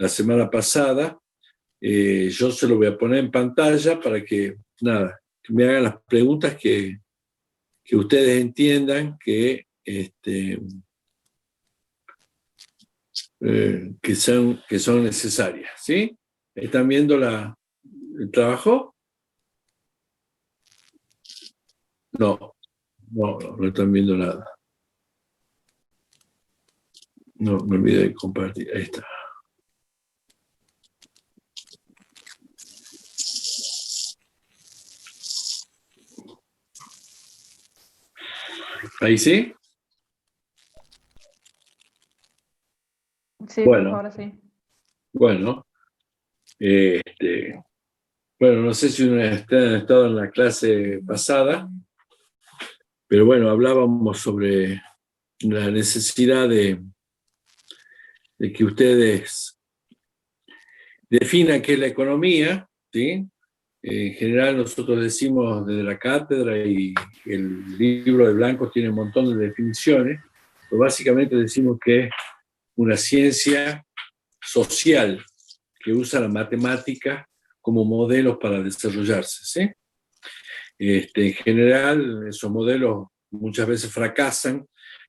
la semana pasada. Yo se lo voy a poner en pantalla para que, nada, que me hagan las preguntas que ustedes entiendan que son necesarias, ¿sí? ¿Están viendo el trabajo? No están viendo nada. No, me olvidé de compartir. Ahí está. ¿Ahí sí? Sí, Bueno, ahora sí. bueno. Bueno, no sé si ustedes han estado en la clase pasada, pero bueno, hablábamos sobre la necesidad de que ustedes definan qué es la economía, ¿sí? En general nosotros decimos desde la cátedra, y el libro de Blanco tiene un montón de definiciones, pero básicamente decimos que es una ciencia social que usa la matemática como modelos para desarrollarse, ¿sí? En general, esos modelos muchas veces fracasan,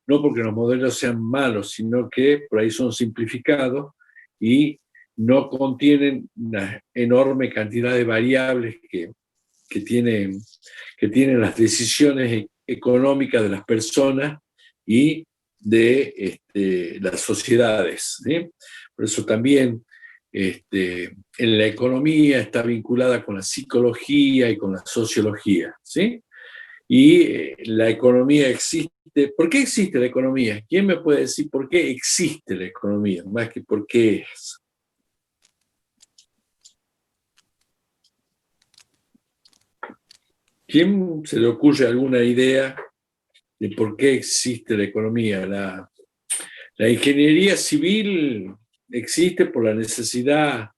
no porque los modelos sean malos, sino que por ahí son simplificados y no contienen una enorme cantidad de variables que tienen, que tienen las decisiones económicas de las personas y de las sociedades, ¿sí? Por eso también en la economía está vinculada con la psicología y con la sociología, ¿sí? Y la economía existe. ¿Por qué existe la economía? ¿Quién me puede decir por qué existe la economía? Más que por qué es. ¿Quién se le ocurre alguna idea de por qué existe la economía? La ingeniería civil existe por la necesidad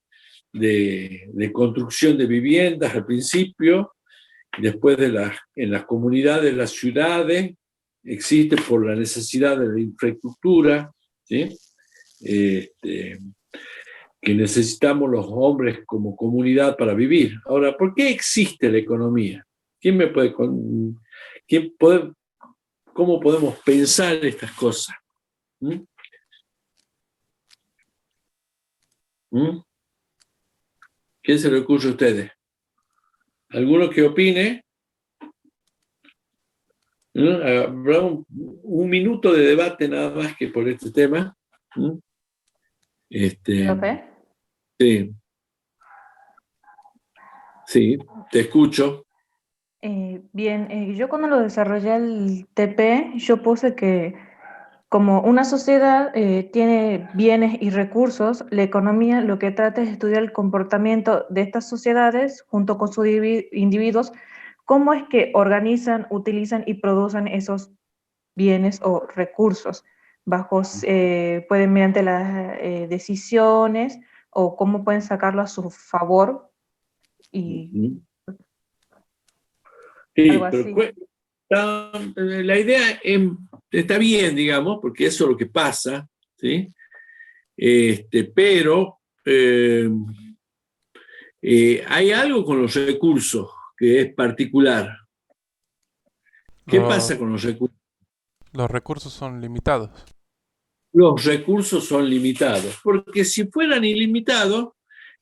de construcción de viviendas al principio, y después en las comunidades, las ciudades, existe por la necesidad de la infraestructura, ¿sí? Este, que necesitamos los hombres como comunidad para vivir. Ahora, ¿por qué existe la economía? ¿Quién me puede, quién puede, cómo podemos pensar estas cosas? ¿Mm? ¿Mm? ¿Qué se le ocurre a ustedes? ¿Alguno que opine? ¿No? Habrá un minuto de debate nada más que por este tema. ¿Mm? ¿Profe? Sí, sí, te escucho. Bien, yo cuando lo desarrollé el TP, yo puse que como una sociedad tiene bienes y recursos, la economía lo que trata es estudiar el comportamiento de estas sociedades junto con sus individuos, cómo es que organizan, utilizan y producen esos bienes o recursos, pueden mediante las decisiones o cómo pueden sacarlo a su favor y algo Sí, pero así. la idea está bien, digamos, porque eso es lo que pasa, ¿sí? Pero hay algo con los recursos que es particular. ¿Qué Los, pasa con los recursos? los recursos son limitados. Los recursos son limitados, porque si fueran ilimitados,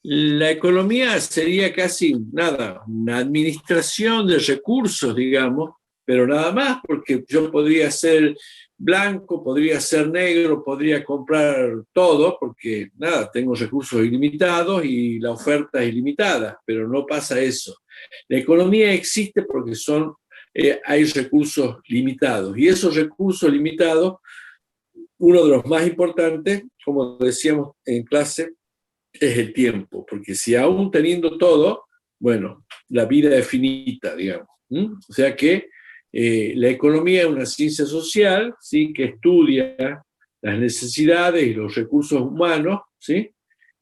la economía sería casi nada, una administración de recursos, digamos, pero nada más, porque yo podría ser blanco, podría ser negro, podría comprar todo, porque nada, tengo recursos ilimitados y la oferta es ilimitada, pero no pasa eso. La economía existe porque hay recursos limitados, y esos recursos limitados, uno de los más importantes, como decíamos en clase, es el tiempo, porque si aún teniendo todo, bueno, la vida es finita, digamos. O sea que la economía es una ciencia social, ¿sí? Que estudia las necesidades y los recursos humanos, ¿sí?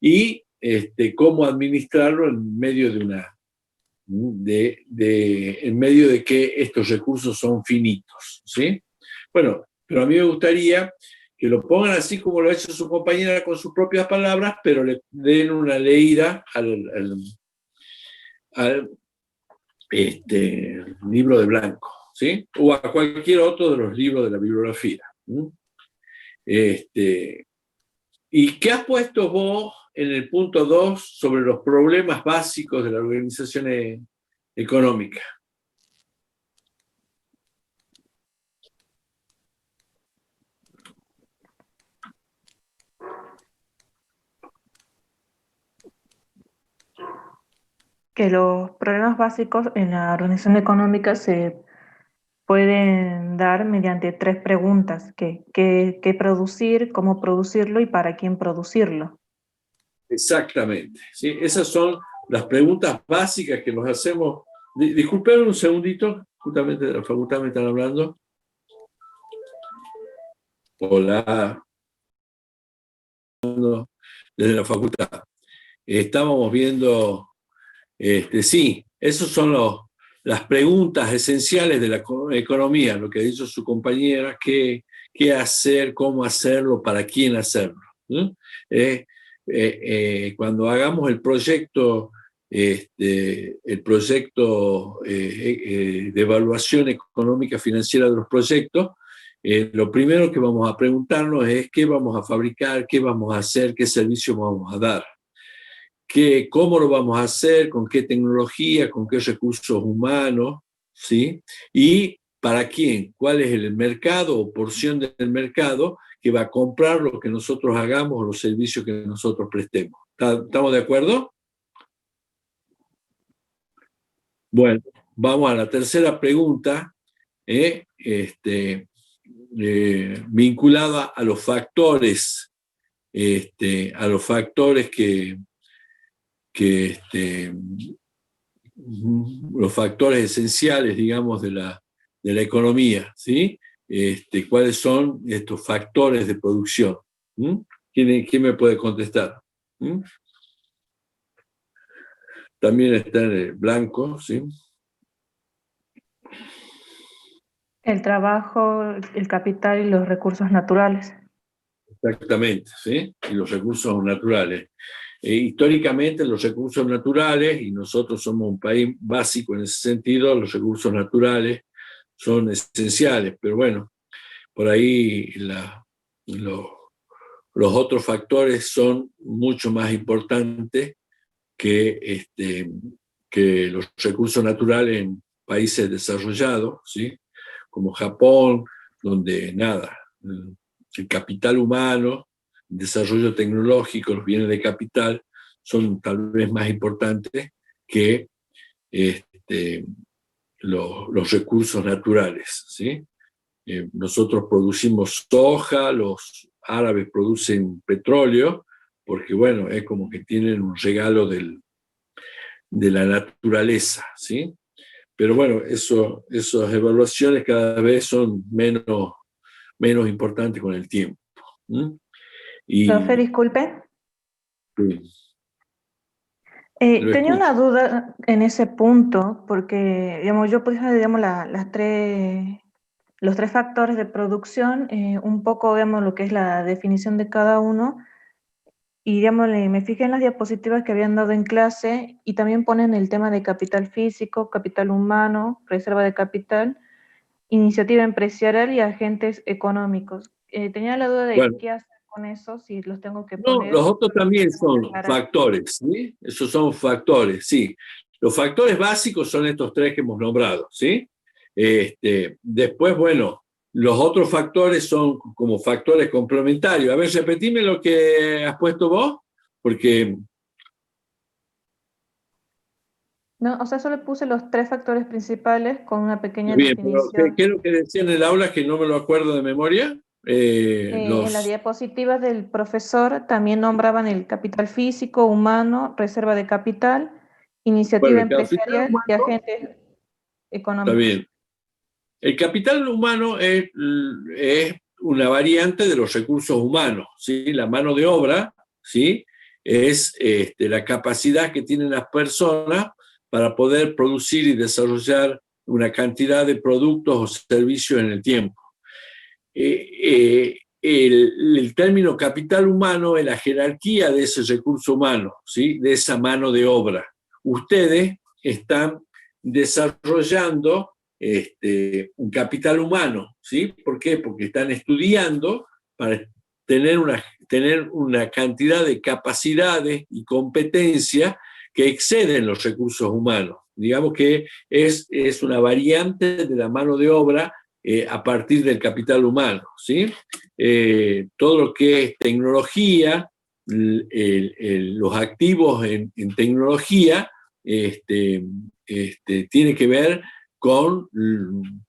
Y cómo administrarlo en medio en medio de que estos recursos son finitos, ¿sí? Bueno, pero a mí me gustaría que lo pongan así como lo ha hecho su compañera con sus propias palabras, pero le den una leída al libro de Blanco, ¿sí? O a cualquier otro de los libros de la bibliografía. ¿Y qué has puesto vos en el punto 2 sobre los problemas básicos de la organización económica? Que los problemas básicos en la organización económica se pueden dar mediante tres preguntas: ¿qué producir, cómo producirlo y para quién producirlo? Exactamente, ¿sí? Esas son las preguntas básicas que nos hacemos. Disculpen un segundito, justamente de la facultad me están hablando. Hola, desde la facultad. Estábamos viendo, sí, esas son las preguntas esenciales de la economía, lo que ha dicho su compañera, qué hacer, cómo hacerlo, para quién hacerlo. Cuando hagamos el proyecto de evaluación económica financiera de los proyectos, lo primero que vamos a preguntarnos es qué vamos a fabricar, qué vamos a hacer, qué servicio vamos a dar, cómo lo vamos a hacer, con qué tecnología, con qué recursos humanos, ¿sí? Y para quién, cuál es el mercado o porción del mercado que va a comprar lo que nosotros hagamos o los servicios que nosotros prestemos. ¿Estamos de acuerdo? Bueno, vamos a la tercera pregunta, vinculada a los factores, los factores esenciales, digamos, de la economía, ¿sí? ¿Cuáles son estos factores de producción? ¿Quién me puede contestar? También está en el blanco, ¿sí? El trabajo, el capital y los recursos naturales. Exactamente, ¿sí? Y los recursos naturales. Históricamente los recursos naturales, y nosotros somos un país básico en ese sentido, los recursos naturales son esenciales, pero bueno, por ahí los otros factores son mucho más importantes que los recursos naturales en países desarrollados, ¿sí? Como Japón, donde nada, el capital humano, el desarrollo tecnológico, los bienes de capital son tal vez más importantes que los recursos naturales, ¿sí? Nosotros producimos soja, los árabes producen petróleo, porque bueno, es como que tienen un regalo de la naturaleza, ¿sí? Pero bueno, esas evaluaciones cada vez son menos importantes con el tiempo. Profe, disculpe. Sí, Tenía una duda en ese punto, porque digamos, yo puse digamos, los tres factores de producción, un poco digamos, lo que es la definición de cada uno, y digamos, me fijé en las diapositivas que habían dado en clase y también ponen el tema de capital físico, capital humano, reserva de capital, iniciativa empresarial y agentes económicos. Tenía la duda de bueno, qué hacer con eso, si los tengo que no, poner. los otros también son factores, ¿sí? Esos son factores, sí. Los factores básicos son estos tres que hemos nombrado, ¿sí? Después, bueno, los otros factores son como factores complementarios. A ver, repetime lo que has puesto vos, porque... No, o sea, solo puse los tres factores principales con una pequeña Bien, pero definición. ¿qué es lo que decía en el aula que no me lo acuerdo de memoria? En las diapositivas del profesor también nombraban el capital físico, humano, reserva de capital, Bueno, iniciativa el capital empresarial y humano, agentes está económicos. bien. El capital humano es una variante de los recursos humanos, ¿sí? La mano de obra, ¿sí? Es la capacidad que tienen las personas para poder producir y desarrollar una cantidad de productos o servicios en el tiempo. el término capital humano es la jerarquía de ese recurso humano, ¿sí? De esa mano de obra. Ustedes están desarrollando un capital humano, ¿sí? ¿Por qué? Porque están estudiando para tener una cantidad de capacidades y competencias que exceden los recursos humanos. Digamos que es una variante de la mano de obra a partir del capital humano, ¿sí? Todo lo que es tecnología, los activos en tecnología, tiene que ver con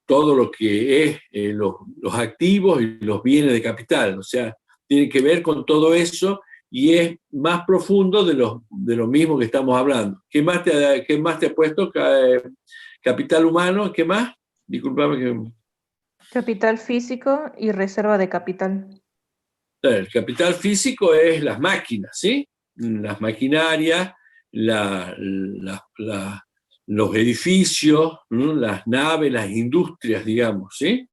todo lo que es los activos y los bienes de capital, o sea, tiene que ver con todo eso y es más profundo de lo mismo que estamos hablando. ¿Qué más te ha puesto? Capital humano, ¿qué más? Disculpame que... Capital físico y reserva de capital. El capital físico es las máquinas, ¿sí? Las maquinarias, los edificios, ¿no? Las naves, las industrias, digamos, ¿sí?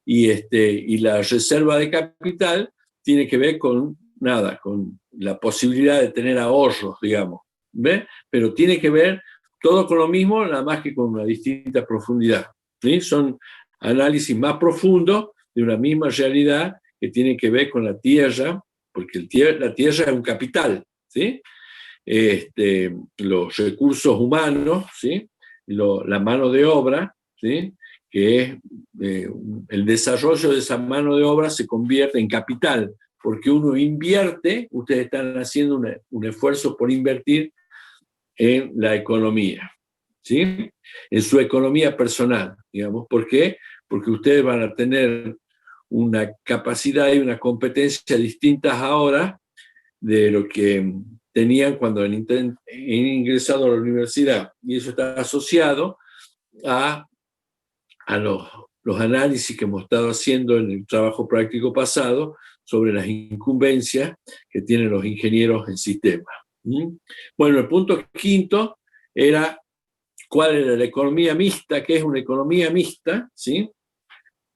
Y la reserva de capital tiene que ver con nada, con la posibilidad de tener ahorros, digamos, ¿ves? Pero tiene que ver todo con lo mismo, nada más que con una distinta profundidad, ¿sí? Son análisis más profundos de una misma realidad que tiene que ver con la tierra, porque la tierra es un capital, ¿sí? Los recursos humanos, ¿sí? La mano de obra, ¿sí? Que es el desarrollo de esa mano de obra se convierte en capital, porque uno invierte, ustedes están haciendo un esfuerzo por invertir en la economía, ¿sí? En su economía personal, digamos. ¿Por qué? Porque ustedes van a tener una capacidad y una competencia distintas ahora de lo que tenían cuando han ingresado a la universidad. Y eso está asociado a los análisis que hemos estado haciendo en el trabajo práctico pasado sobre las incumbencias que tienen los ingenieros en sistemas. Bueno, el punto quinto era cuál era la economía mixta, qué es una economía mixta, ¿sí?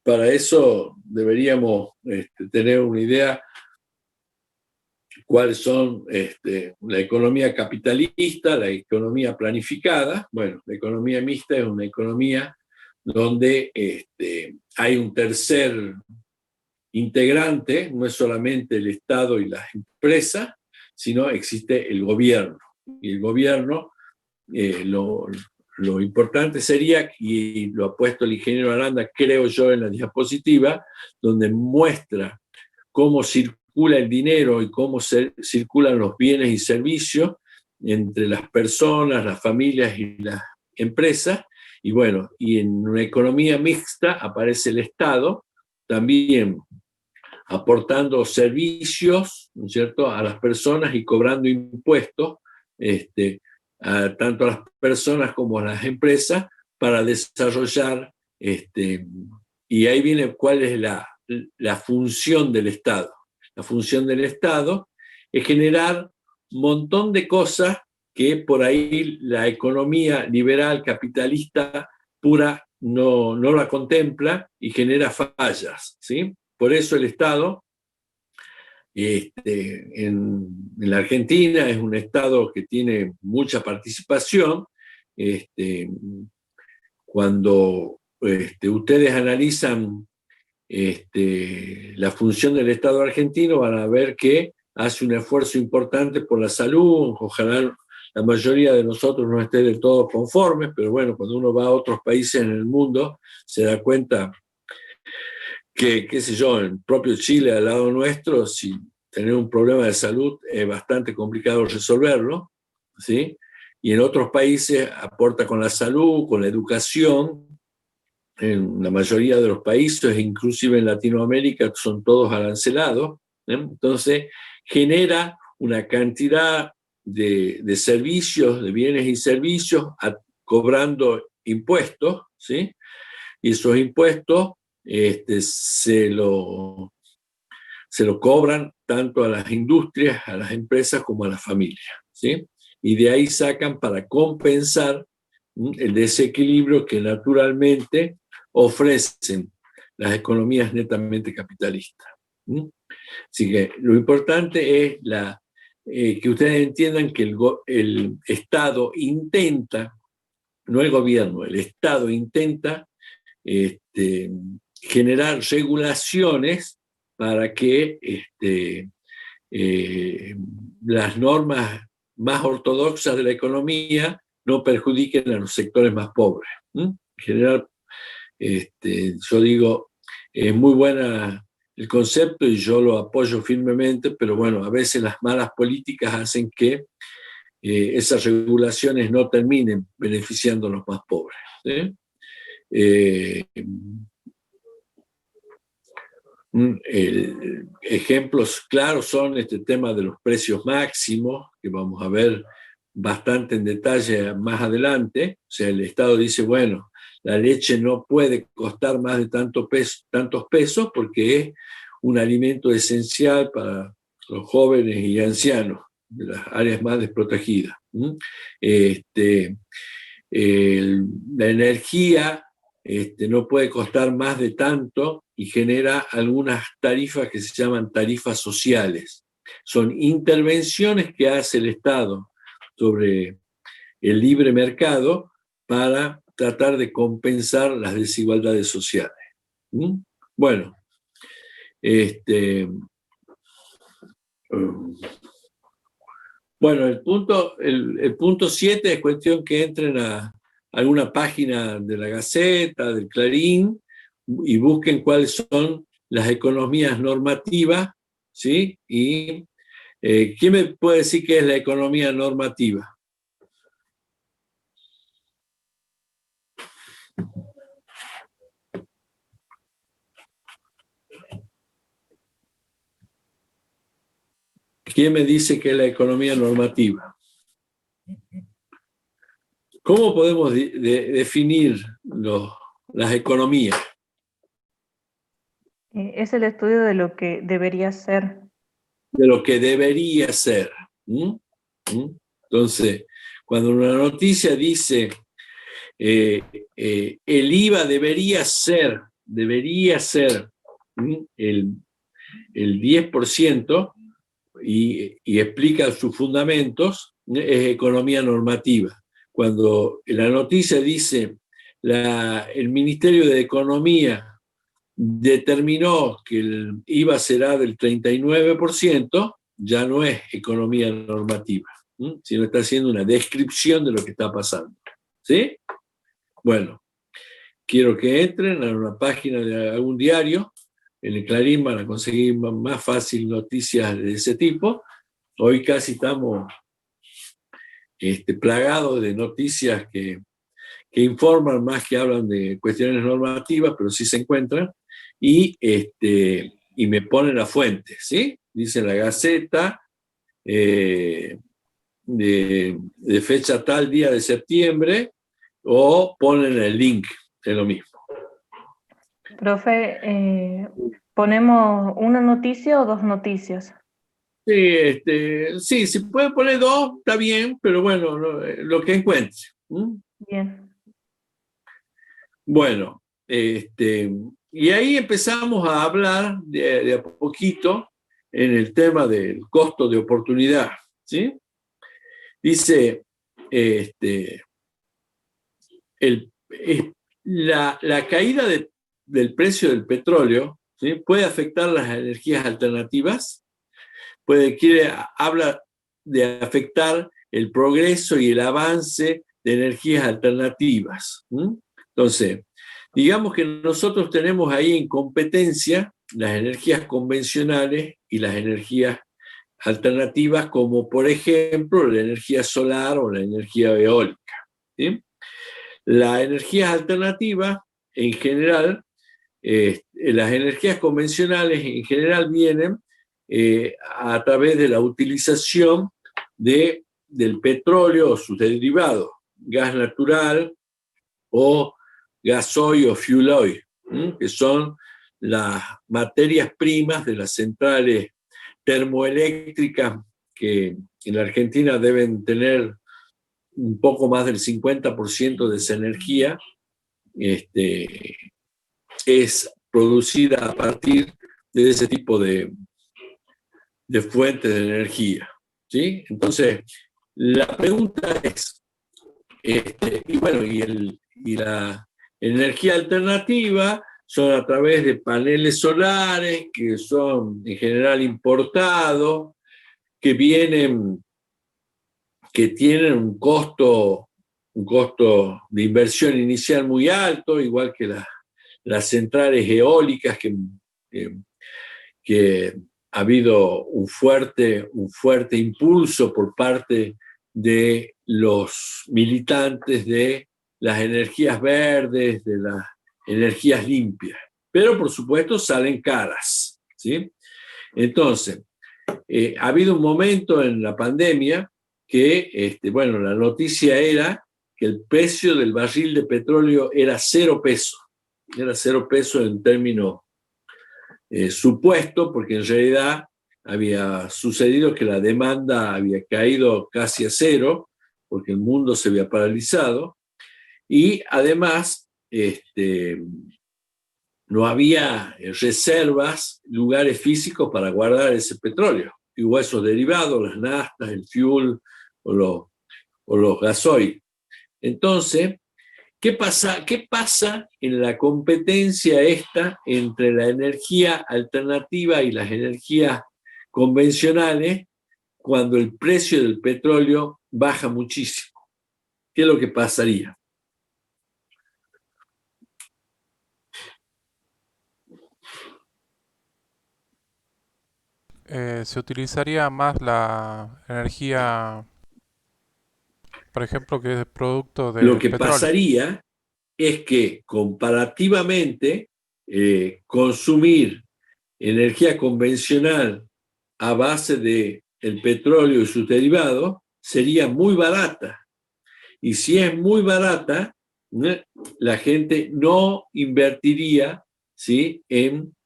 Para eso deberíamos tener una idea cuáles son la economía capitalista, la economía planificada. Bueno, la economía mixta es una economía donde hay un tercer integrante, no es solamente el Estado y las empresas, sino existe el gobierno. Y el gobierno, lo importante sería, y lo ha puesto el ingeniero Aranda, creo yo, en la diapositiva, donde muestra cómo circula el dinero y cómo circulan los bienes y servicios entre las personas, las familias y las empresas. Y bueno, y en una economía mixta aparece el Estado también aportando servicios, ¿no es cierto?, a las personas y cobrando impuestos, tanto a las personas como a las empresas, para desarrollar, y ahí viene cuál es la función del Estado. La función del Estado es generar un montón de cosas que por ahí la economía liberal capitalista pura no la contempla y genera fallas, ¿sí? Por eso el Estado en la Argentina es un Estado que tiene mucha participación. Cuando ustedes analizan la función del Estado argentino, van a ver que hace un esfuerzo importante por la salud. Ojalá la mayoría de nosotros no esté del todo conformes, pero bueno, cuando uno va a otros países en el mundo, se da cuenta que, qué sé yo, en propio Chile, al lado nuestro, si tener un problema de salud es bastante complicado resolverlo, ¿sí? Y en otros países aporta con la salud, con la educación. En la mayoría de los países, inclusive en Latinoamérica, son todos arancelados, ¿eh? Entonces genera una cantidad de servicios, de bienes y servicios, cobrando impuestos, ¿sí? Y esos impuestos se lo cobran tanto a las industrias, a las empresas, como a las familias, ¿sí? Y de ahí sacan para compensar el desequilibrio que naturalmente ofrecen las economías netamente capitalistas. ¿Mm? Así que lo importante es que ustedes entiendan que el Estado intenta, no el gobierno, el Estado intenta generar regulaciones para que las normas más ortodoxas de la economía no perjudiquen a los sectores más pobres. En general, yo digo, es muy buena el concepto y yo lo apoyo firmemente, pero bueno, a veces las malas políticas hacen que esas regulaciones no terminen beneficiando a los más pobres. ¿Sí? Ejemplos claros son este tema de los precios máximos, que vamos a ver bastante en detalle más adelante. O sea, el Estado dice, bueno, la leche no puede costar más de tantos pesos porque es un alimento esencial para los jóvenes y ancianos de las áreas más desprotegidas. La energía no puede costar más de tanto y genera algunas tarifas que se llaman tarifas sociales. Son intervenciones que hace el Estado sobre el libre mercado para tratar de compensar las desigualdades sociales. Bueno, bueno, el punto 7 es cuestión que entren a alguna página de la Gaceta, del Clarín, y busquen cuáles son las economías normativas, ¿sí? Y ¿quién me puede decir qué es la economía normativa? ¿Quién me dice qué es la economía normativa? ¿Cómo podemos definir las economías? Es el estudio de lo que debería ser. De lo que debería ser. Entonces, cuando una noticia dice el IVA debería ser el 10% y explica sus fundamentos, es economía normativa. Cuando la noticia dice el Ministerio de Economía determinó que el IVA será del 39%, ya no es economía normativa, sino está haciendo una descripción de lo que está pasando. ¿Sí? Bueno, quiero que entren a una página de algún diario, en el Clarín van a conseguir más fácil noticias de ese tipo. Hoy casi estamos plagados de noticias que informan más que hablan de cuestiones normativas, pero sí se encuentran, y me ponen la fuente, ¿sí? Dice la Gaceta, de fecha tal día de septiembre, o ponen el link, es lo mismo. Profe, ¿ponemos una noticia o dos noticias? Sí, si puede poner dos, está bien, pero bueno, lo que encuentre. Bien. Bueno, y ahí empezamos a hablar de a poquito en el tema del costo de oportunidad, ¿sí? Dice, la caída del precio del petróleo, ¿sí?, puede afectar las energías alternativas, habla de afectar el progreso y el avance de energías alternativas. Entonces, digamos que nosotros tenemos ahí en competencia las energías convencionales y las energías alternativas, como por ejemplo la energía solar o la energía eólica. ¿Sí? Las energías alternativas, en general, las energías convencionales en general vienen a través de la utilización del petróleo o sus derivados, gas natural o gasoil o fuel oil, que son las materias primas de las centrales termoeléctricas que en la Argentina deben tener un poco más del 50% de esa energía, es producida a partir de ese tipo de fuentes de energía, ¿sí? Entonces, la pregunta es, y bueno, y la energía alternativa son a través de paneles solares que son en general importados, que tienen un costo de inversión inicial muy alto, igual que las centrales eólicas que ha habido un fuerte impulso por parte de los militantes de las energías verdes, de las energías limpias. Pero, por supuesto, salen caras, ¿sí? Entonces, ha habido un momento en la pandemia que, bueno, la noticia era que el precio del barril de petróleo era 0 pesos. Era 0 pesos en términos supuesto, porque en realidad había sucedido que la demanda había caído casi a cero, porque el mundo se había paralizado, y además no había reservas, lugares físicos para guardar ese petróleo, y esos derivados, las naftas, el fuel o los gasoil. Entonces, ¿qué pasa en la competencia esta entre la energía alternativa y las energías convencionales cuando el precio del petróleo baja muchísimo? ¿Qué es lo que pasaría? Se utilizaría más la energía, por ejemplo, que es producto Lo del que petróleo. pasaría es que comparativamente consumir energía convencional a base de el petróleo y sus derivados sería muy barata. Y si es muy barata, la gente no invertiría, ¿sí?, en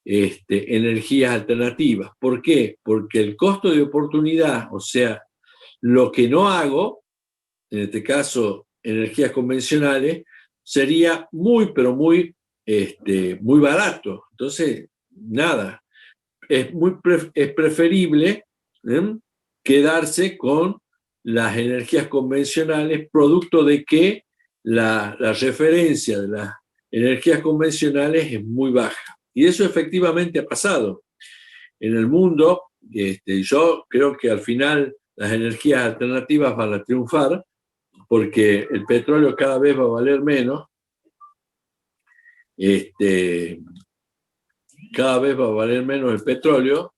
energías alternativas. ¿Por qué? Porque el costo de oportunidad, o sea, lo que no hago, en este caso energías convencionales, sería muy, pero muy barato. Entonces, nada, es preferible quedarse con las energías convencionales, producto de que la referencia de las energías convencionales es muy baja. Y eso efectivamente ha pasado en el mundo. Yo creo que al final las energías alternativas van a triunfar porque el petróleo cada vez va a valer menos. Cada vez va a valer menos el petróleo,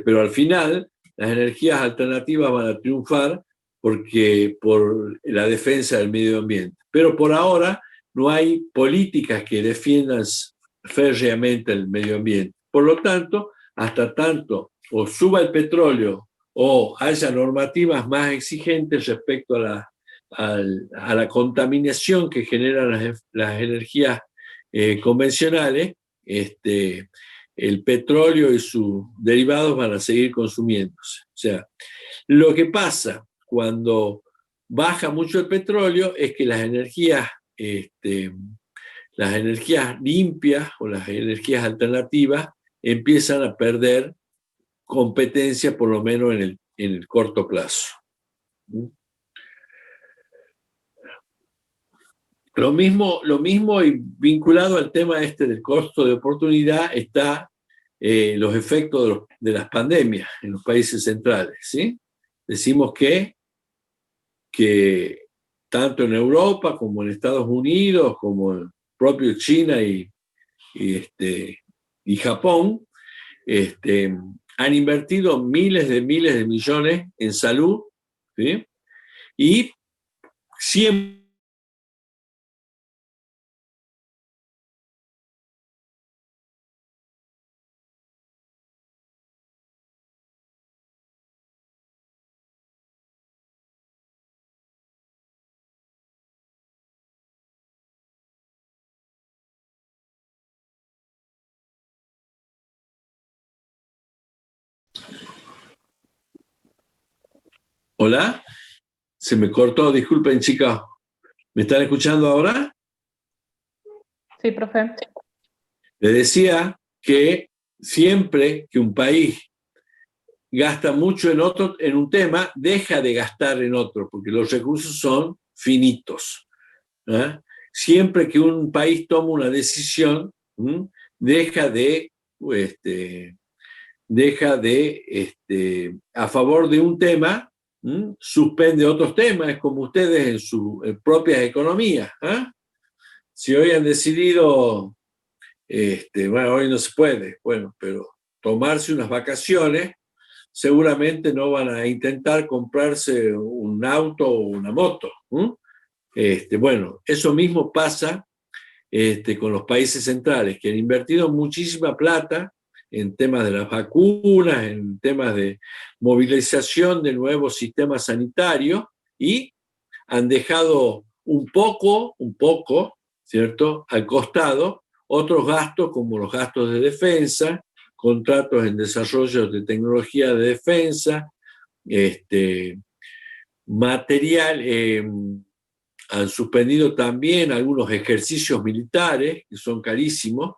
pero al final las energías alternativas van a triunfar por la defensa del medio ambiente. Pero por ahora no hay políticas que defiendan férreamente el medio ambiente. Por lo tanto, hasta tanto o suba el petróleo o haya normativas más exigentes respecto a la contaminación que generan las energías convencionales, el petróleo y sus derivados van a seguir consumiéndose. O sea, lo que pasa cuando baja mucho el petróleo es que las energías limpias o las energías alternativas empiezan a perder competencia, por lo menos en el corto plazo. Lo mismo y vinculado al tema del costo de oportunidad está los efectos de las pandemias en los países centrales, ¿sí? Decimos que tanto en Europa como en Estados Unidos, como en propio China y Japón, han invertido miles de millones en salud, ¿sí? Y siempre Hola, se me cortó, disculpen chicas. ¿Me están escuchando ahora? Sí, profe. Le decía que siempre que un país gasta mucho en un tema, deja de gastar en otro, porque los recursos son finitos. ¿Eh? Siempre que un país toma una decisión, deja de, a favor de un tema, suspende otros temas, es como ustedes en sus propias economías. Si hoy han decidido, bueno, hoy no se puede, bueno, pero tomarse unas vacaciones, seguramente no van a intentar comprarse un auto o una moto. Bueno, eso mismo pasa con los países centrales, que han invertido muchísima plata en temas de las vacunas, en temas de movilización de nuevos sistemas sanitarios, y han dejado un poco, ¿cierto?, al costado otros gastos como los gastos de defensa, contratos en desarrollo de tecnología de defensa, material. Han suspendido también algunos ejercicios militares, que son carísimos.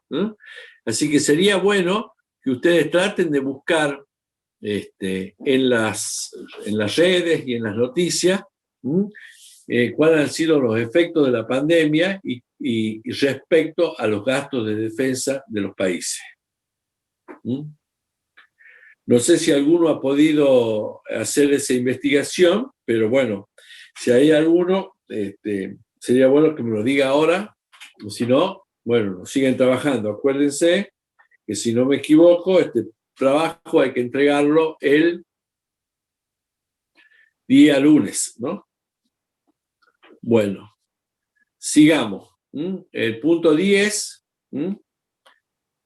Así que sería bueno que ustedes traten de buscar en las redes y en las noticias cuáles han sido los efectos de la pandemia y respecto a los gastos de defensa de los países. No sé si alguno ha podido hacer esa investigación, pero bueno, si hay alguno, sería bueno que me lo diga ahora, o si no, bueno, siguen trabajando. Acuérdense que si no me equivoco, este trabajo hay que entregarlo el día lunes, ¿no? Bueno, sigamos. El punto 10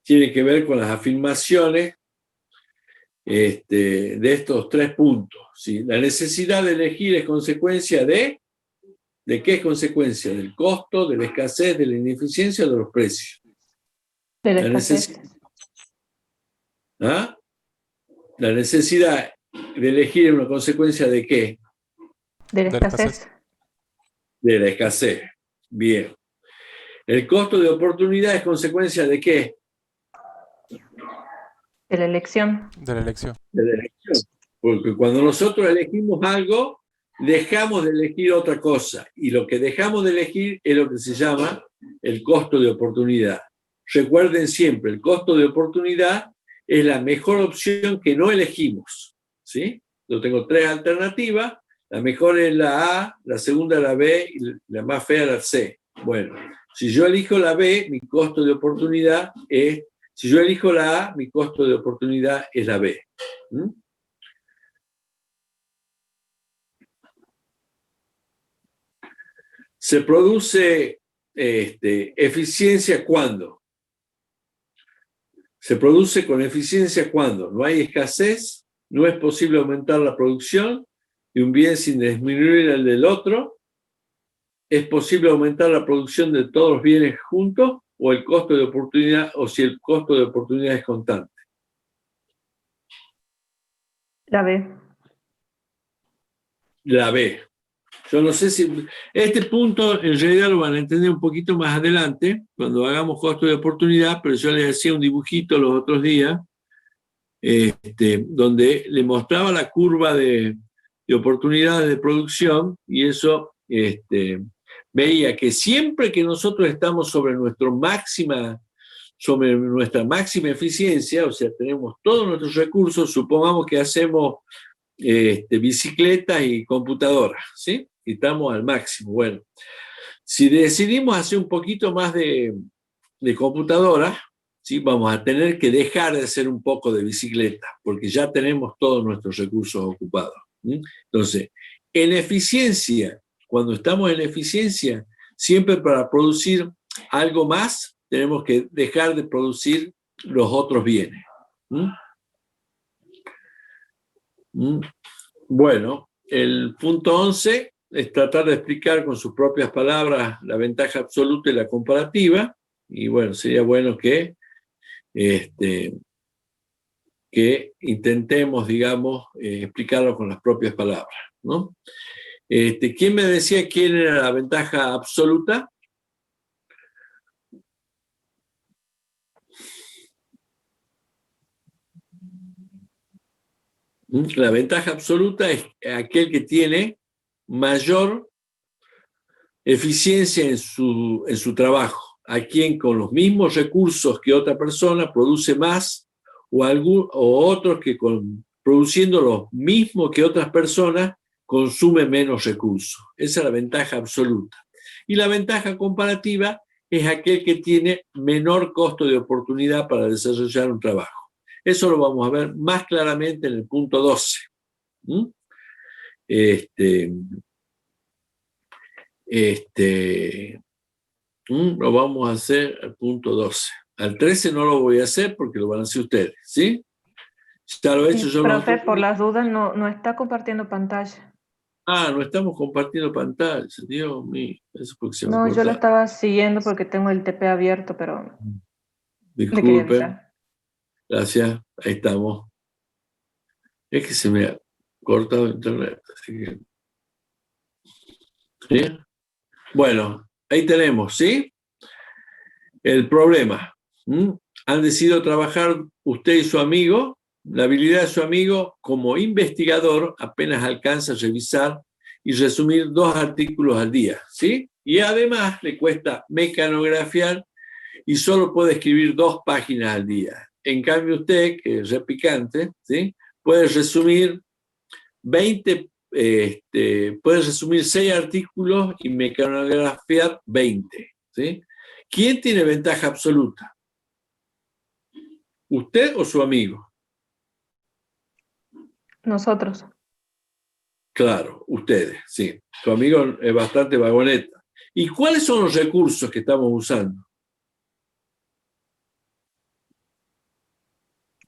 tiene que ver con las afirmaciones de estos 3 puntos. ¿Sí? La necesidad de elegir es consecuencia ¿de qué es consecuencia? ¿Del costo, de la escasez, de la ineficiencia o de los precios? De la escasez. La necesidad de elegir es una consecuencia ¿de qué? De la escasez. De la escasez. Bien. ¿El costo de oportunidad es consecuencia de qué? De la elección. De la elección. De la elección. Porque cuando nosotros elegimos algo, dejamos de elegir otra cosa. Y lo que dejamos de elegir es lo que se llama el costo de oportunidad. Recuerden siempre, el costo de oportunidad es la mejor opción que no elegimos. ¿Sí? Yo tengo 3 alternativas. La mejor es la A, la segunda la B y la más fea la C. Bueno, si yo elijo la B, mi costo de oportunidad es... Si yo elijo la A, mi costo de oportunidad es la B. Se produce eficiencia ¿cuándo? Se produce con eficiencia ¿cuándo? No hay escasez, no es posible aumentar la producción de un bien sin disminuir el del otro. ¿Es posible aumentar la producción de todos los bienes juntos o el costo de oportunidad, o si el costo de oportunidad es constante? La B. La B. Yo no sé si... Este punto en realidad lo van a entender un poquito más adelante, cuando hagamos costo de oportunidad, pero yo les hacía un dibujito los otros días, donde le mostraba la curva de oportunidades de producción, y eso veía que siempre que nosotros estamos sobre nuestra máxima eficiencia, o sea, tenemos todos nuestros recursos, supongamos que hacemos bicicletas y computadoras, ¿sí? Y estamos al máximo. Bueno, si decidimos hacer un poquito más de computadoras, ¿sí? Vamos a tener que dejar de hacer un poco de bicicleta, porque ya tenemos todos nuestros recursos ocupados. Entonces, en eficiencia, cuando estamos en eficiencia, siempre para producir algo más, tenemos que dejar de producir los otros bienes. Bueno, el punto 11 es tratar de explicar con sus propias palabras la ventaja absoluta y la comparativa, y bueno, sería bueno que intentemos, digamos, explicarlo con las propias palabras, ¿no? ¿Quién me decía quién era la ventaja absoluta? La ventaja absoluta es aquel que tiene mayor eficiencia en su trabajo, a quien con los mismos recursos que otra persona produce más, o otros que produciendo lo mismo que otras personas consume menos recursos. Esa es la ventaja absoluta. Y la ventaja comparativa es aquel que tiene menor costo de oportunidad para desarrollar un trabajo. Eso lo vamos a ver más claramente en el punto 12. Lo vamos a hacer al punto 12. Al 13 no lo voy a hacer porque lo van a hacer ustedes, ¿sí? Ya lo he hecho yo. Profe, por las dudas, no está compartiendo pantalla. No estamos compartiendo pantalla. Dios mío, eso porque se me No, yo la corta. estaba siguiendo porque tengo el TP abierto, pero le quería Disculpen, avisar. gracias, ahí estamos. Es que se me ha cortado internet, así que... ¿Sí? Bueno, ahí tenemos, ¿sí? El problema. Han decidido trabajar usted y su amigo. La habilidad de su amigo como investigador apenas alcanza a revisar y resumir 2 artículos al día, ¿sí? Y además le cuesta mecanografiar y solo puede escribir 2 páginas al día. En cambio usted, que es repicante, ¿sí? Puede resumir 6 artículos y mecanografiar 20, ¿sí? ¿Quién tiene ventaja absoluta? ¿Usted o su amigo? Nosotros. Claro, ustedes, sí. Su amigo es bastante vagoneta. ¿Y cuáles son los recursos que estamos usando?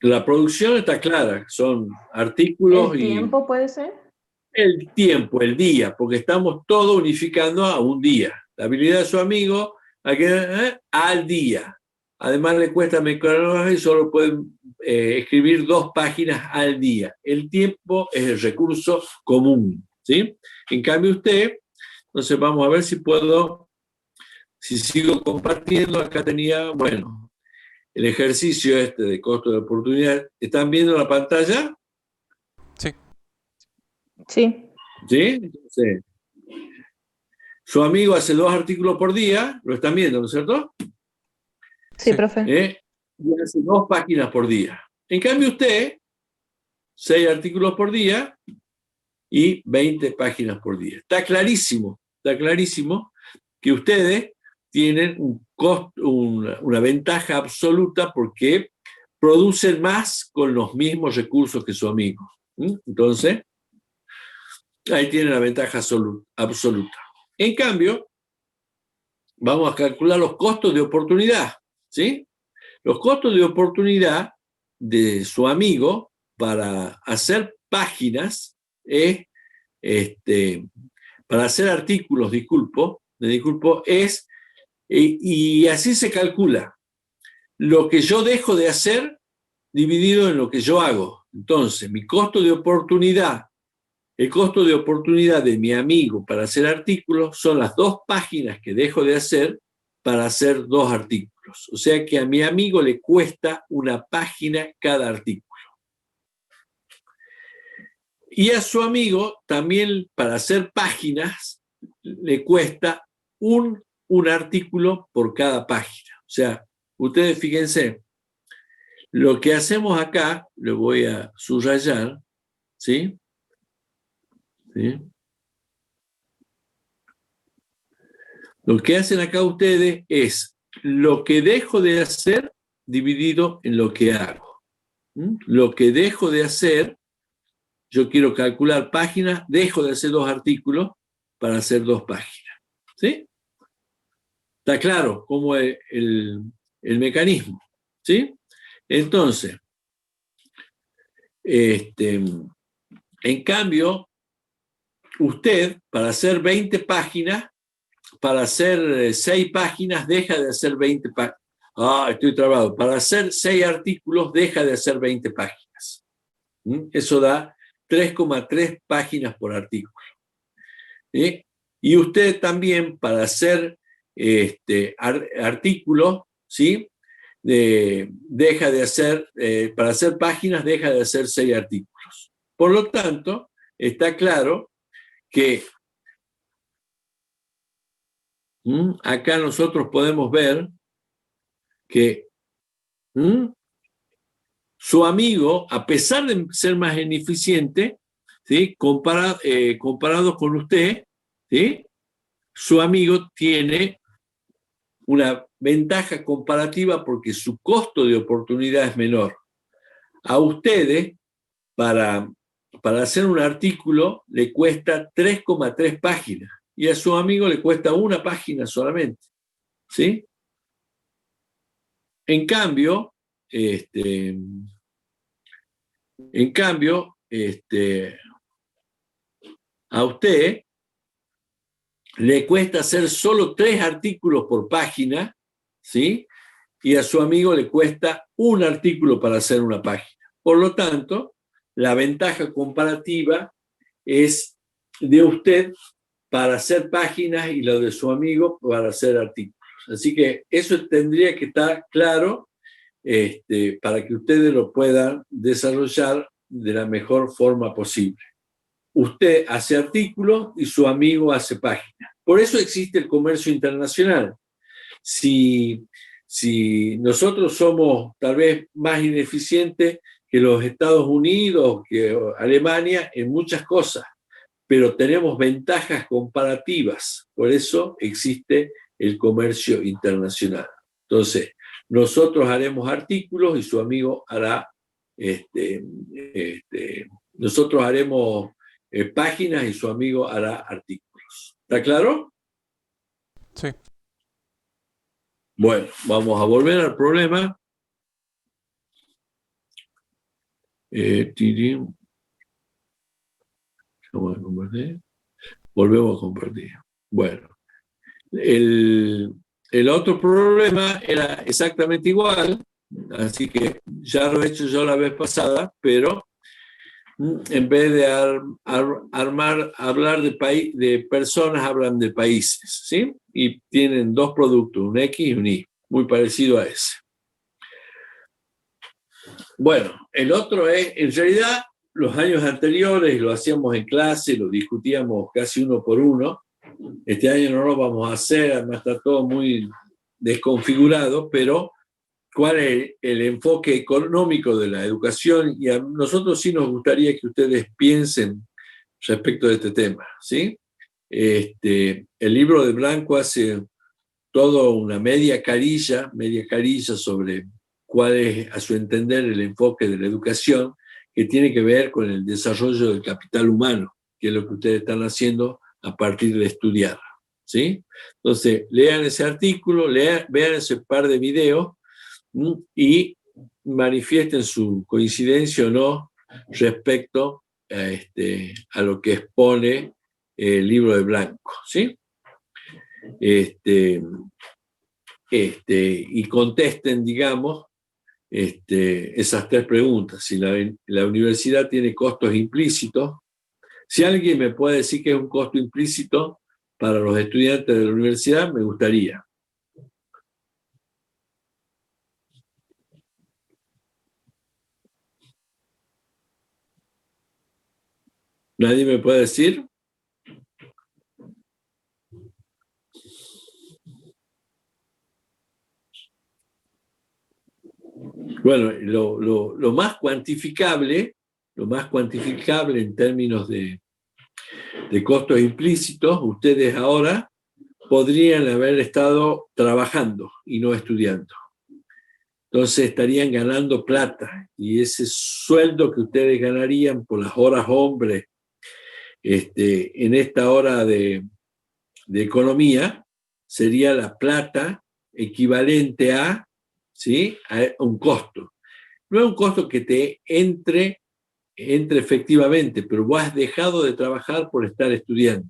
La producción está clara, son artículos ¿El tiempo puede ser? el tiempo, el día, porque estamos todo unificando a un día. La habilidad de su amigo al día. Además le cuesta mecanografiar y solo pueden escribir 2 páginas al día. El tiempo es el recurso común, ¿sí? En cambio usted, entonces vamos a ver si sigo compartiendo. Acá tenía, bueno, el ejercicio de costo de oportunidad. ¿Están viendo la pantalla? Sí. Sí. ¿Sí? Entonces, su amigo hace 2 artículos por día, lo están viendo, ¿no es cierto? Sí, profe. Y hace 2 páginas por día. En cambio usted, 6 artículos por día y 20 páginas por día. Está clarísimo que ustedes tienen una ventaja absoluta porque producen más con los mismos recursos que su amigo. Entonces, ahí tienen la ventaja absoluta. En cambio, vamos a calcular los costos de oportunidad, ¿sí? Los costos de oportunidad de su amigo para hacer páginas, para hacer artículos, es, y así se calcula, lo que yo dejo de hacer dividido en lo que yo hago. Entonces, mi costo de oportunidad, el costo de oportunidad de mi amigo para hacer artículos son las 2 páginas que dejo de hacer para hacer 2 artículos. O sea que a mi amigo le cuesta 1 página cada artículo. Y a su amigo también para hacer páginas le cuesta un artículo por cada página. O sea, ustedes fíjense, lo que hacemos acá, lo voy a subrayar, ¿sí? ¿Sí? Lo que hacen acá ustedes es lo que dejo de hacer dividido en lo que hago. Lo que dejo de hacer, yo quiero calcular páginas, dejo de hacer 2 artículos para hacer 2 páginas. ¿Sí? Está claro cómo es el mecanismo. ¿Sí? Entonces, en cambio, usted para hacer 20 páginas, para hacer 6 páginas, deja de hacer 20 páginas. Estoy trabado. Para hacer 6 artículos, deja de hacer 20 páginas. Eso da 3,3 páginas por artículo. Y usted también, para hacer artículos, ¿sí? Deja de hacer, para hacer páginas, deja de hacer 6 artículos. Por lo tanto, está claro que acá nosotros podemos ver que su amigo, a pesar de ser más ineficiente, ¿sí? Comparado con usted, ¿sí? Su amigo tiene una ventaja comparativa porque su costo de oportunidad es menor. A ustedes, para hacer un artículo, le cuesta 3,3 páginas y a su amigo le cuesta una página solamente, ¿sí? En cambio, a usted le cuesta hacer solo 3 artículos por página, ¿sí? Y a su amigo le cuesta un artículo para hacer una página. Por lo tanto, la ventaja comparativa es de usted para hacer páginas y lo de su amigo para hacer artículos. Así que eso tendría que estar claro para que ustedes lo puedan desarrollar de la mejor forma posible. Usted hace artículos y su amigo hace páginas. Por eso existe el comercio internacional. Si nosotros somos tal vez más ineficientes que los Estados Unidos, que Alemania, en muchas cosas, pero tenemos ventajas comparativas. Por eso existe el comercio internacional. Entonces, nosotros haremos artículos y su amigo hará, nosotros haremos páginas y su amigo hará artículos. ¿Está claro? Sí. Bueno, vamos a volver al problema. Vamos a compartir. Volvemos a compartir. Bueno, el otro problema era exactamente igual, así que ya lo he hecho yo la vez pasada, pero en vez de hablar de personas, hablan de países, ¿sí? Y tienen 2 productos, un X y un Y, muy parecido a ese. Bueno, el otro es, en realidad, los años anteriores lo hacíamos en clase, lo discutíamos casi uno por uno. Este año no lo vamos a hacer, además está todo muy desconfigurado, pero ¿cuál es el enfoque económico de la educación? Y a nosotros sí nos gustaría que ustedes piensen respecto de este tema, ¿sí? El libro de Blanco hace toda una media carilla sobre cuál es, a su entender, el enfoque de la educación, que tiene que ver con el desarrollo del capital humano, que es lo que ustedes están haciendo a partir de estudiar, ¿sí? Entonces, lean ese artículo, vean ese par de videos y manifiesten su coincidencia o no respecto a lo que expone el libro de Blanco, ¿sí? Y contesten, digamos, esas 3 preguntas. Si la universidad tiene costos implícitos, si alguien me puede decir que es un costo implícito para los estudiantes de la universidad, me gustaría. ¿Nadie me puede decir? Bueno, lo más cuantificable en términos de costos implícitos, ustedes ahora podrían haber estado trabajando y no estudiando. Entonces estarían ganando plata y ese sueldo que ustedes ganarían por las horas hombres en esta hora de economía sería la plata equivalente a, ¿sí?, a un costo. No es un costo que te entre efectivamente, pero vos has dejado de trabajar por estar estudiando.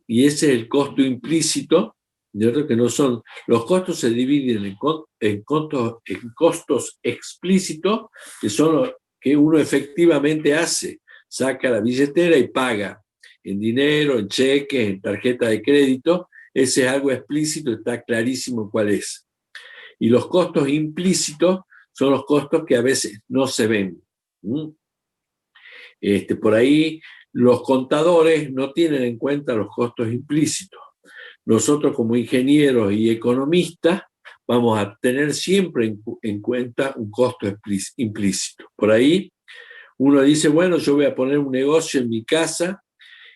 Y ese es el costo implícito, ¿cierto? Que no son, los costos se dividen en costos explícitos, que son los que uno efectivamente hace, saca la billetera y paga en dinero, en cheques, en tarjeta de crédito. Ese es algo explícito, está clarísimo cuál es. Y los costos implícitos son los costos que a veces no se ven. Por ahí los contadores no tienen en cuenta los costos implícitos. Nosotros como ingenieros y economistas vamos a tener siempre en cuenta un costo implícito. Por ahí uno dice, bueno, yo voy a poner un negocio en mi casa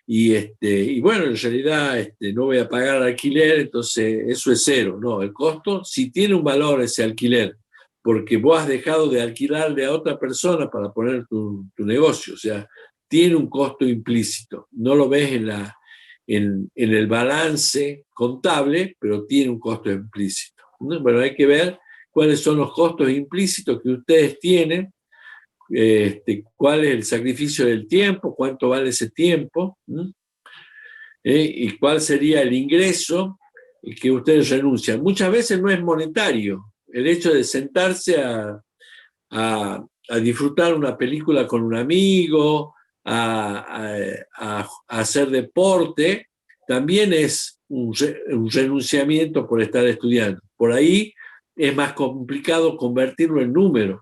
y bueno, en realidad no voy a pagar alquiler, entonces eso es cero. No, el costo sí tiene un valor ese alquiler, porque vos has dejado de alquilarle a otra persona para poner tu negocio, o sea, tiene un costo implícito. No lo ves en el balance contable, pero tiene un costo implícito. Bueno, hay que ver cuáles son los costos implícitos que ustedes tienen, cuál es el sacrificio del tiempo, cuánto vale ese tiempo, y cuál sería el ingreso que ustedes renuncian. Muchas veces no es monetario. El hecho de sentarse a disfrutar una película con un amigo, a hacer deporte, también es un renunciamiento por estar estudiando. Por ahí es más complicado convertirlo en números,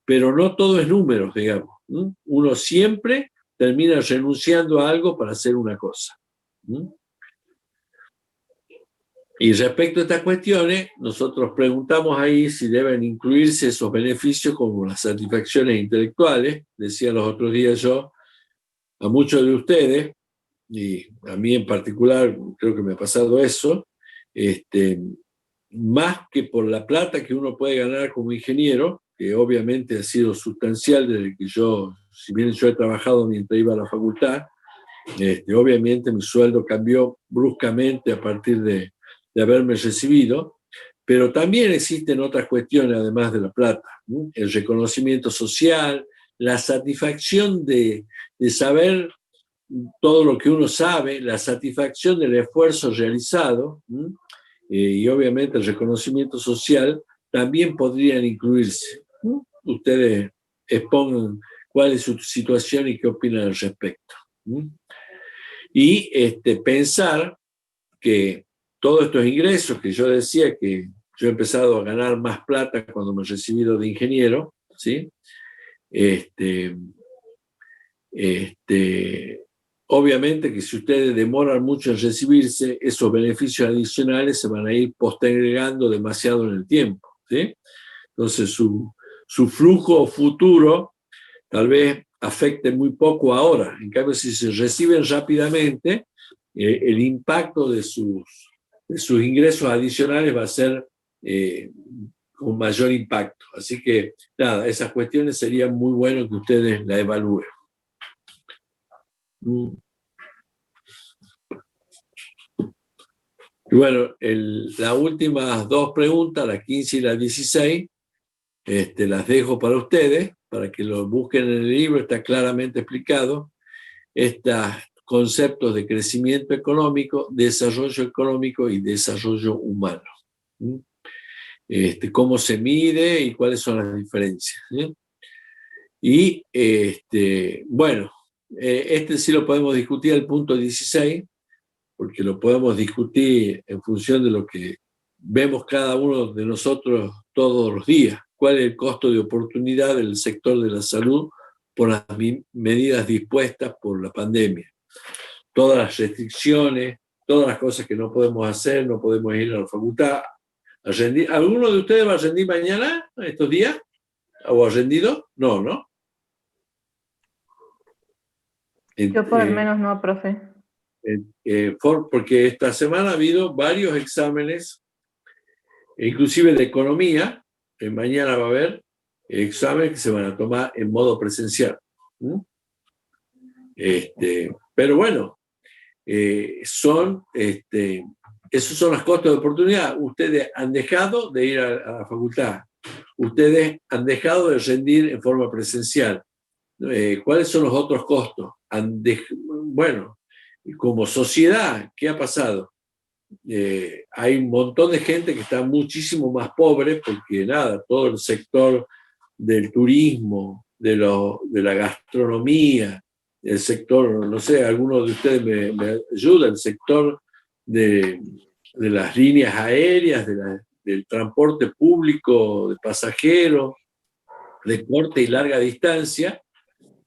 pero no todo es números, digamos. Uno siempre termina renunciando a algo para hacer una cosa. Y respecto a estas cuestiones, nosotros preguntamos ahí si deben incluirse esos beneficios como las satisfacciones intelectuales. Decía los otros días yo a muchos de ustedes, y a mí en particular creo que me ha pasado eso, más que por la plata que uno puede ganar como ingeniero, que obviamente ha sido sustancial desde que yo, si bien yo he trabajado mientras iba a la facultad, obviamente mi sueldo cambió bruscamente a partir de haberme recibido, pero también existen otras cuestiones además de la plata, ¿no? El reconocimiento social, la satisfacción de saber todo lo que uno sabe, la satisfacción del esfuerzo realizado, y obviamente el reconocimiento social también podrían incluirse. Ustedes expongan cuál es su situación y qué opinan al respecto. Y pensar que todos estos ingresos que yo decía que yo he empezado a ganar más plata cuando me he recibido de ingeniero, ¿sí? Obviamente que si ustedes demoran mucho en recibirse, esos beneficios adicionales se van a ir postergando demasiado en el tiempo, ¿sí? Entonces su flujo futuro tal vez afecte muy poco ahora. En cambio, si se reciben rápidamente, el impacto de sus ingresos adicionales va a ser con mayor impacto. Así que, nada, esas cuestiones serían muy bueno que ustedes la evalúen. Y bueno, las últimas dos preguntas, la 15 y la 16, las dejo para ustedes, para que lo busquen en el libro, está claramente explicado. Estos conceptos de crecimiento económico, desarrollo económico y desarrollo humano. Cómo se mide y cuáles son las diferencias. Y bueno, sí lo podemos discutir al punto 16, porque lo podemos discutir en función de lo que vemos cada uno de nosotros todos los días. ¿Cuál es el costo de oportunidad del sector de la salud por las medidas dispuestas por la pandemia? Todas las restricciones, todas las cosas que no podemos hacer, no podemos ir a la facultad. ¿Alguno de ustedes va a rendir mañana, estos días? ¿O ha rendido? No, ¿no? Yo por lo menos no, profe. Porque esta semana ha habido varios exámenes, inclusive de economía, que mañana va a haber exámenes que se van a tomar en modo presencial. Pero bueno, esos son los costos de oportunidad. Ustedes han dejado de ir a la facultad, ustedes han dejado de rendir en forma presencial. ¿Cuáles son los otros costos? Bueno, como sociedad, ¿qué ha pasado? Hay un montón de gente que está muchísimo más pobre porque nada, todo el sector del turismo, de la gastronomía, el sector, no sé, algunos de ustedes me ayudan, el sector de las líneas aéreas, del transporte público de pasajeros, de corta y larga distancia,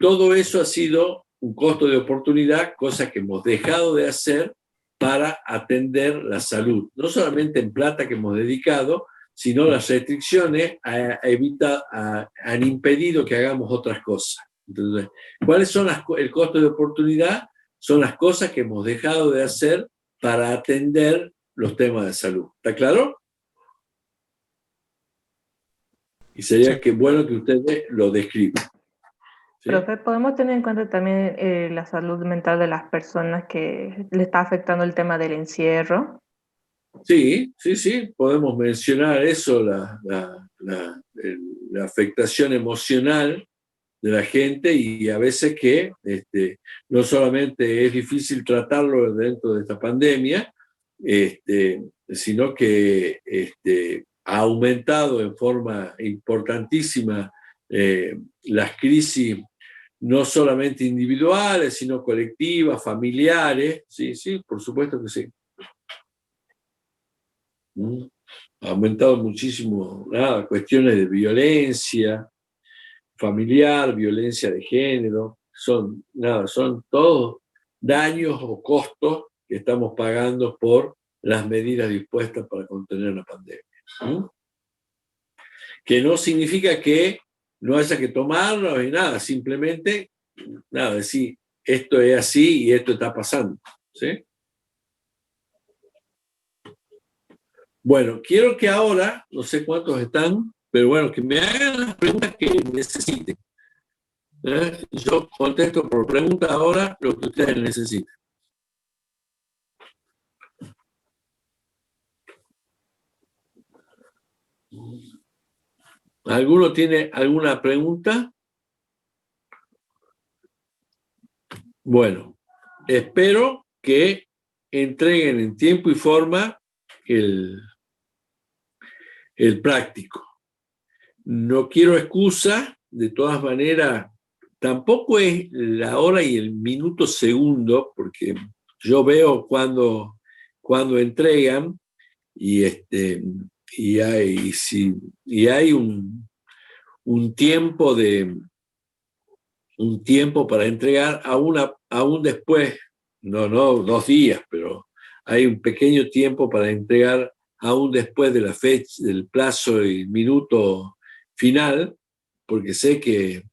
todo eso ha sido un costo de oportunidad, cosa que hemos dejado de hacer para atender la salud. No solamente en plata que hemos dedicado, sino las restricciones han impedido que hagamos otras cosas. Entonces, ¿cuáles son el costo de oportunidad? Son las cosas que hemos dejado de hacer para atender los temas de salud. ¿Está claro? Y sería Sí. bueno que ustedes lo describan. ¿Sí? Profe, podemos tener en cuenta también la salud mental de las personas que le está afectando el tema del encierro. Sí, sí, sí, podemos mencionar eso, la afectación emocional de la gente y a veces que no solamente es difícil tratarlo dentro de esta pandemia, sino que ha aumentado en forma importantísima las crisis, no solamente individuales, sino colectivas, familiares. Sí, sí, por supuesto que sí. Ha aumentado muchísimo cuestiones de violencia familiar, violencia de género, son todos daños o costos que estamos pagando por las medidas dispuestas para contener la pandemia. Que no significa que no haya que tomarlos y nada, simplemente decir esto es así y esto está pasando. ¿Sí? Bueno, quiero que ahora, no sé cuántos están, pero bueno, que me hagan las preguntas que necesiten. Yo contesto por pregunta ahora lo que ustedes necesiten. ¿Alguno tiene alguna pregunta? Bueno, espero que entreguen en tiempo y forma el práctico. No quiero excusa, de todas maneras, tampoco es la hora y el minuto segundo, porque yo veo cuando entregan y hay un tiempo para entregar aún después, no 2 días, pero hay un pequeño tiempo para entregar aún después de la fecha, del plazo y minuto final, porque sé que,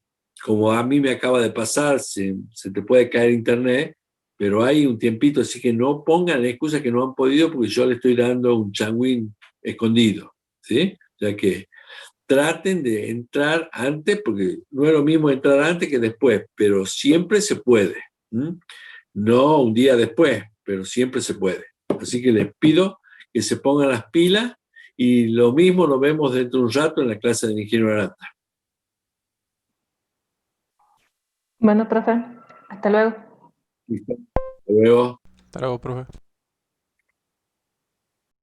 como a mí me acaba de pasar, se te puede caer internet, pero hay un tiempito, así que no pongan excusas que no han podido, porque yo le estoy dando un changuín escondido, ¿sí? O sea que traten de entrar antes, porque no es lo mismo entrar antes que después, pero siempre se puede. No un día después, pero siempre se puede. Así que les pido que se pongan las pilas y lo mismo nos vemos dentro de un rato en la clase de Ingeniero Aranda. Bueno, profe, hasta luego. ¿Listo? Hasta luego. Hasta luego, profe.